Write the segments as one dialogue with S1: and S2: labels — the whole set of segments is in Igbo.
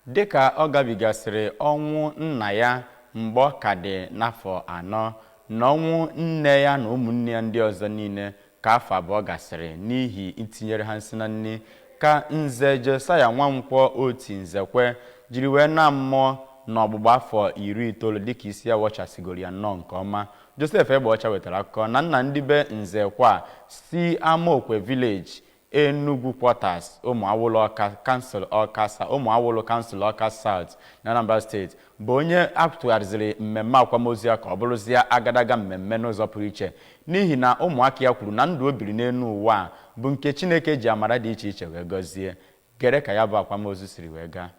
S1: dịka ọ gabigasịrị ọnwụ nna ya mgbe ọ ka dị n'afọ 4 na ọnwụ nne ya na ụmụnne ya ndị ọzọ niile ka afọ 2 gasịrị n'ihi itinyere ha nsị na nri ka Nze Josiah Nwankwọ oti Nzekwe jiri wee na mmụọ n'ọgbụgba afọ 19 dịka isi ya wọchasigoro ya nnọọ nke ọma. Joseph Egbeọcha wetara akụkọ na nna ndị be Nzekwe si Amaokwe Village Enugu Quarters Umuawulu Council Umuawulu Council Awka South na Anambra State bụ onye atụgharịziri mmemme akwamozu ya ka ọ bụrụzie agadaga mmemme n'ụzọ pụrụ iche n'ihi na ụmụaka ya kwuru na ndụ o biri n'elu ụwa bụ nke Chineke ji amara dị iche iche wee gọzie. Gere ka ya bụ akwamozu siri wee gaa.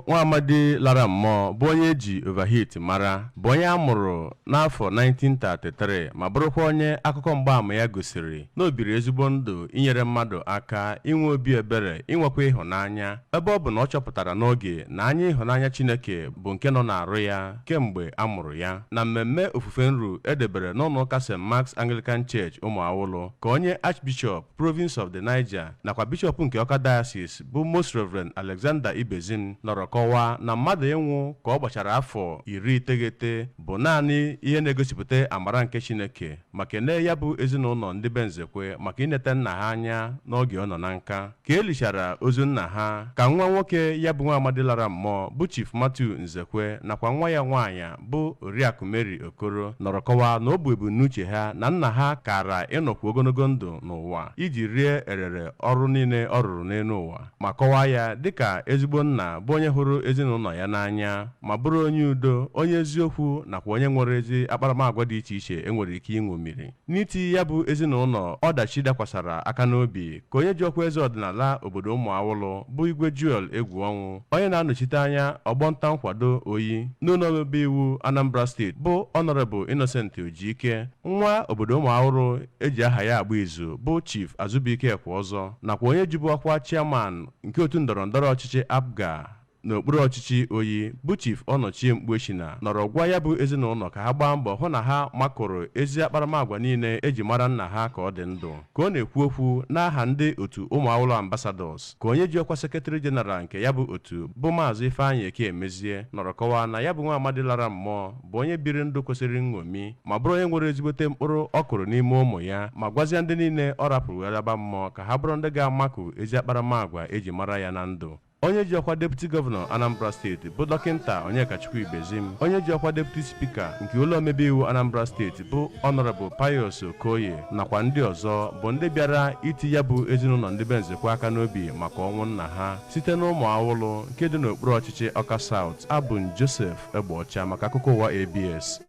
S2: Nwa amadi lara mmụọ bụ onye eji overheat mara bụ onye a mụrụ n'afọ 1933 ma bụrụkwa onye akụkọ mgbaama ya gosiri na o biri ezigbo ndụ inyere mmadụ aka inwe obi ebere inwekwa ịhụnanya ebe ọ bụ na ọ chọpụtara n'oge na anya ịhụnanya Chineke bụ nke nọ n'arụ ya kemgbe a mụrụ ya. Na mmemme ofufe nru edebere n'ụlọụka St. Mark's Anglican Church Umuawulu ka onye Archbishop Province of the Niger nakwa Bishop nke Awka Diocese bụ Most Reverend Alexander Ibezim nọrọ kọwaa na mmadụ ịnwụ ka ọ gbachara afọ 19 bụ naanị ihe na-egosipụta amara nke Chineke ma kene ya bụ ezinụlọ ndị be Nzekwe maka inete nna ha anya n'oge ọ nọ na nka. Ka elichara ozu nna ha ka nwa nwoke ya bụ nwa amadi lara mmụọ bụ Chief Matthew Nzekwe nakwa nwa ya nwaanyị bụ Oriakụ Mary Okoro nọrọ kọwaa na ọ bụ ebumnuche ha na nna ha kara ịnọkwu ogologo ndụ n'ụwa iji rie erere ọrụ niile ọ rụrụ n'elu ụwa ma kọwaa ya dịka ezigbo nna bụ onye hụrụ ezinụlọ ya n'anya ma bụrụ onye udo onye eziokwu nakwa onye nwere ezi akparamagwa dị iche iche enwere ike ịṅomiri. N'iti ya bụ ezinụlọ ọdachi dakwasara aka n'obi ka onye ji ọkwa eze ọdịnala obodo Umuawulu bụ Igwe Joel Egwuọnwụ onye na-anọchite anya ọgbọnta nkwado oyi n'ụlọ omebe iwu Anambra State bụ Honorable Innocent Ojike nwa obodo Umuawulu eji aha ya agba izu bụ Chief Azubike Ekweọzọ nakwa onye jibu ọkwa chairman nke otu ndọrọndọrọ ọchịchị APGA n'okpuru ọchịchị oyi bụ Chief Ọnọchie Mkpueshina nọrọ gwa ya bụ ezinụlọ ka ha gbaa mbọ hụ na ha makụrụ ezi akparamagwa niile eji mara nna ha ka ọ dị ndụ. Ka ọ na-ekwu okwu n'aha ndị otu Umuawulu Ambassadors ka onye ji ọkwa sekretari jeneral nke ya bụ otu bụ Maazị Ifeanyị Eke Emezie nọrọ kọwaa na ya bụ nwa amadi lara mmụọ bụ onye biri ndụ kwesịrị nṅomi ma bụrụ onye nwere ezigbote mkpụrụ ọ kụrụ n'ime ụmụ ya ma gwazie ndị niile ọ rapụrụ alaba mmụọ ka ha bụrụ ndị ga-amakụ ezi akparamagwa eji mara ya na ndụ. Onye ji ọkwa Deputy Governor Anambra State bụ Dọkịnta Onyekachukwu Ibezim onye ji ọkwa Deputy Speaker nke ụlọ omebe iwu Anambra State bụ Honorable Pius Okoye nakwa ndị ọzọ bụ ndị bịara iti ya bụ ezinụlọ ndị be Nzekwe aka n'obi maka ọnwụ nna ha site n'Umuawulu nke dị n'okpuru ọchịchị Awka South. Abụ Joseph Egbeọcha maka akụkọ ụwa ABS.